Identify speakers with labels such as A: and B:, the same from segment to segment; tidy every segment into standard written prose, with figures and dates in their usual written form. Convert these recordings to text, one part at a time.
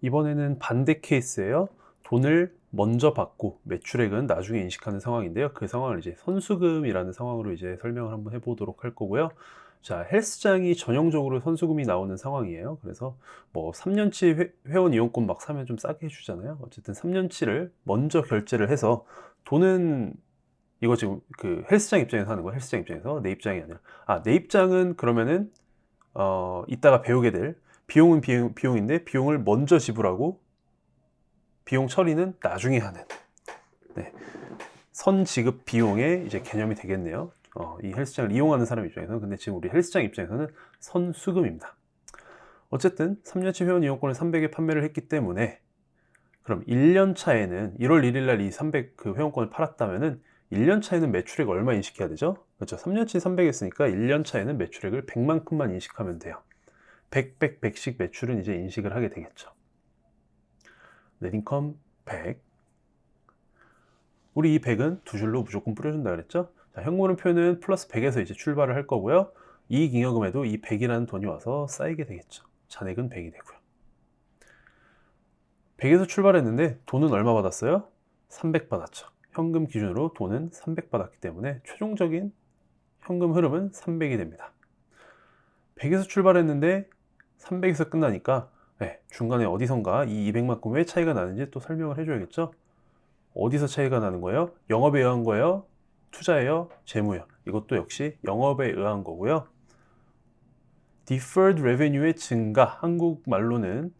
A: 이번에는 반대 케이스예요. 돈을 먼저 받고 매출액은 나중에 인식하는 상황인데요. 그 상황을 이제 선수금이라는 상황으로 이제 설명을 한번 해보도록 할 거고요. 자, 헬스장이 전형적으로 선수금이 나오는 상황이에요. 그래서 뭐 3년치 회원 이용권 막 사면 좀 싸게 해주잖아요. 어쨌든 3년치를 먼저 결제를 해서 돈은 이거 지금 그 헬스장 입장에서 하는 거예요. 헬스장 입장에서 내 입장이 아니라 내 입장은 그러면은 이따가 배우게 될 비용은 비용인데 비용을 먼저 지불하고 비용 처리는 나중에 하는 네. 선지급 비용의 이제 개념이 되겠네요. 이 헬스장을 이용하는 사람 입장에서는. 근데 지금 우리 헬스장 입장에서는 선수금입니다. 어쨌든 3년치 회원 이용권을 300에 판매를 했기 때문에 그럼 1년 차에는 1월 1일 날 이 300 그 회원권을 팔았다면은 1년 차에는 매출액 얼마 인식해야 되죠? 그렇죠. 3년치 300 했으니까 1년 차에는 매출액을 100만큼만 인식하면 돼요. 100씩 매출은 이제 인식을 하게 되겠죠. 넷인컴 100. 우리 이 100은 두 줄로 무조건 뿌려준다 그랬죠? 자, 현금흐름 표는 플러스 100에서 이제 출발을 할 거고요. 이익잉여금에도 이 100이라는 돈이 와서 쌓이게 되겠죠. 잔액은 100이 되고요. 100에서 출발했는데 돈은 얼마 받았어요? 300 받았죠. 현금 기준으로 돈은 300 받았기 때문에 최종적인 현금 흐름은 300이 됩니다. 100에서 출발했는데 300에서 끝나니까 중간에 어디선가 이 200만큼 왜 차이가 나는지 또 설명을 해줘야겠죠. 어디서 차이가 나는 거예요? 영업에 의한 거예요? 투자예요? 재무예요? 이것도 역시 영업에 의한 거고요. Deferred Revenue의 증가, 한국말로는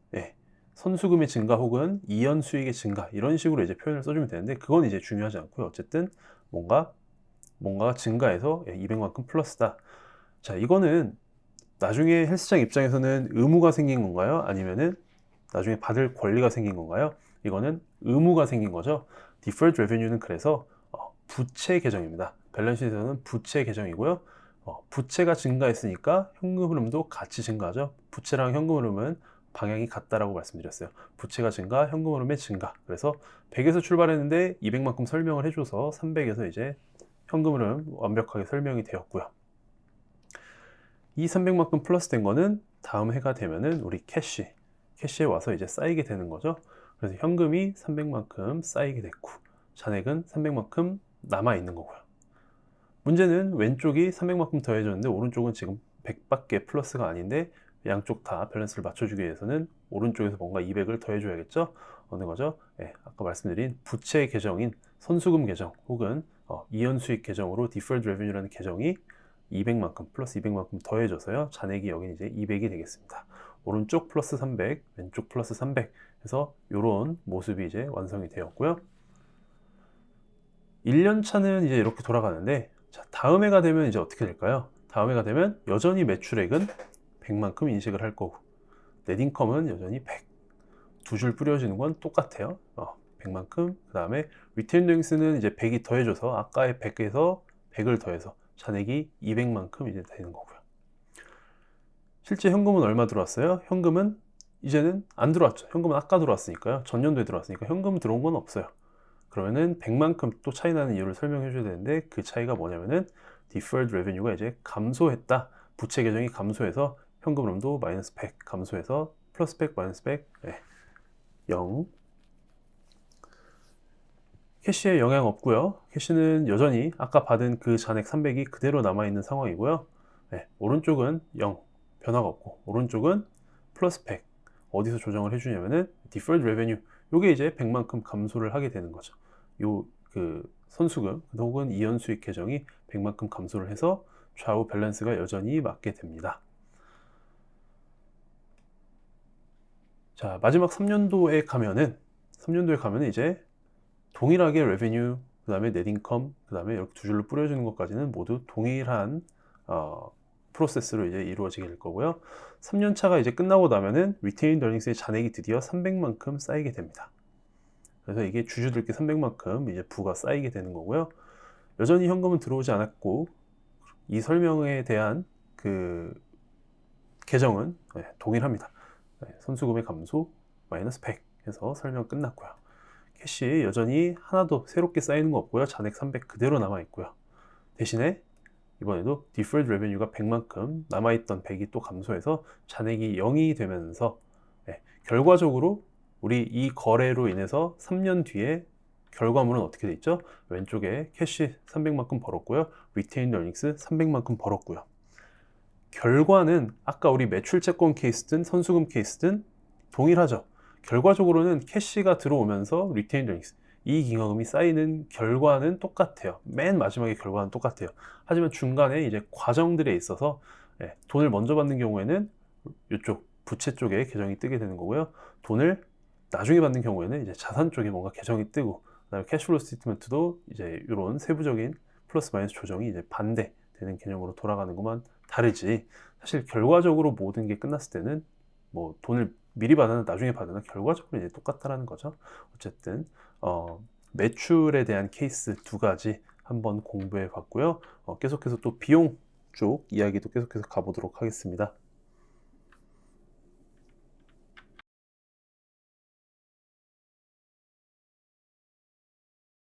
A: 선수금의 증가 혹은 이연 수익의 증가, 이런 식으로 이제 표현을 써주면 되는데 그건 이제 중요하지 않고요. 어쨌든 뭔가가 증가해서 200만큼 플러스다. 자, 이거는 나중에 헬스장 입장에서는 의무가 생긴 건가요? 아니면은 나중에 받을 권리가 생긴 건가요? 이거는 의무가 생긴 거죠. Deferred Revenue는 그래서 부채 계정입니다. 밸런스시트에서는 부채 계정이고요. 부채가 증가했으니까 현금 흐름도 같이 증가하죠. 부채랑 현금 흐름은 방향이 같다라고 말씀드렸어요. 부채가 증가, 현금 흐름의 증가. 그래서 100에서 출발했는데 200만큼 설명을 해줘서 300에서 이제 현금 흐름 완벽하게 설명이 되었고요. 이 300만큼 플러스 된 거는 다음 해가 되면은 우리 캐시에 와서 이제 쌓이게 되는 거죠. 그래서 현금이 300만큼 쌓이게 됐고 잔액은 300만큼 남아 있는 거고요. 문제는 왼쪽이 300만큼 더해졌는데 오른쪽은 지금 100밖에 플러스가 아닌데 양쪽 다 밸런스를 맞춰주기 위해서는 오른쪽에서 뭔가 200을 더해줘야겠죠. 어느 거죠? 아까 말씀드린 부채 계정인 선수금 계정 혹은 이연수익 계정으로 Deferred Revenue라는 계정이 200만큼 플러스 200만큼 더해져서요. 잔액이 여기 이제 200이 되겠습니다. 오른쪽 플러스 300, 왼쪽 플러스 300 해서 이런 모습이 이제 완성이 되었고요. 1년 차는 이제 이렇게 돌아가는데 자, 다음 해가 되면 이제 어떻게 될까요? 다음 해가 되면 여전히 매출액은 100만큼 인식을 할 거고 넷인컴은 여전히 100. 두 줄 뿌려지는 건 똑같아요. 100만큼. 그 다음에 리테인 링스는 이제 100이 더해져서 아까의 100에서 100을 더해서 잔액이 200만큼 이제 되는 거고요. 실제 현금은 얼마 들어왔어요? 현금은 이제는 안 들어왔죠. 현금은 아까 들어왔으니까요. 전년도에 들어왔으니까 현금 들어온 건 없어요. 그러면은 100만큼 또 차이 나는 이유를 설명해 줘야 되는데 그 차이가 뭐냐면은 Deferred Revenue가 이제 감소했다. 부채 계정이 감소해서 현금 흐름도 마이너스 100 감소해서 플러스 100 마이너스 100 0. 캐시에 영향 없고요. 캐시는 여전히 아까 받은 그 잔액 300이 그대로 남아있는 상황이고요. 오른쪽은 0 변화가 없고 오른쪽은 플러스 100 어디서 조정을 해주냐면은 Deferred Revenue 요게 이제 100만큼 감소를 하게 되는 거죠. 요 그 선수금 혹은 이연수익 계정이 100만큼 감소를 해서 좌우 밸런스가 여전히 맞게 됩니다. 자, 마지막 3년도에 가면은 이제 동일하게 레베뉴, 그 다음에 넷인컴, 그 다음에 이렇게 두 줄로 뿌려주는 것까지는 모두 동일한 프로세스로 이제 이루어지게 될 거고요. 3년 차가 이제 끝나고 나면은 리테인 어닝스의 잔액이 드디어 300만큼 쌓이게 됩니다. 그래서 이게 주주들께 300만큼 이제 부가 쌓이게 되는 거고요. 여전히 현금은 들어오지 않았고 이 설명에 대한 그 계정은 동일합니다. 선수금의 감소 마이너스 100 해서 설명 끝났고요. 캐시 여전히 하나도 새롭게 쌓이는 거 없고요. 잔액 300 그대로 남아 있고요. 대신에 이번에도 Deferred Revenue가 100만큼 남아있던 100이 또 감소해서 잔액이 0이 되면서 결과적으로 우리 이 거래로 인해서 3년 뒤에 결과물은 어떻게 돼 있죠? 왼쪽에 캐시 300만큼 벌었고요. 리테인 어닝스 300만큼 벌었고요. 결과는 아까 우리 매출채권 케이스든 선수금 케이스든 동일하죠. 결과적으로는 캐시가 들어오면서 리테인 어닝스 이익잉여금이 쌓이는 결과는 똑같아요. 맨 마지막에 결과는 똑같아요. 하지만 중간에 이제 과정들에 있어서 돈을 먼저 받는 경우에는 이쪽 부채 쪽에 계정이 뜨게 되는 거고요. 돈을 나중에 받는 경우에는 이제 자산 쪽에 뭔가 계정이 뜨고, 그다음에 캐시플로우 스테이트먼트도 이제 이런 세부적인 플러스 마이너스 조정이 이제 반대되는 개념으로 돌아가는 것만 다르지, 사실 결과적으로 모든 게 끝났을 때는 뭐 돈을 미리 받으나 나중에 받으나 결과적으로 이제 똑같다라는 거죠. 어쨌든 매출에 대한 케이스 두 가지 한번 공부해 봤고요. 계속해서 또 비용 쪽 이야기도 계속해서 가보도록 하겠습니다.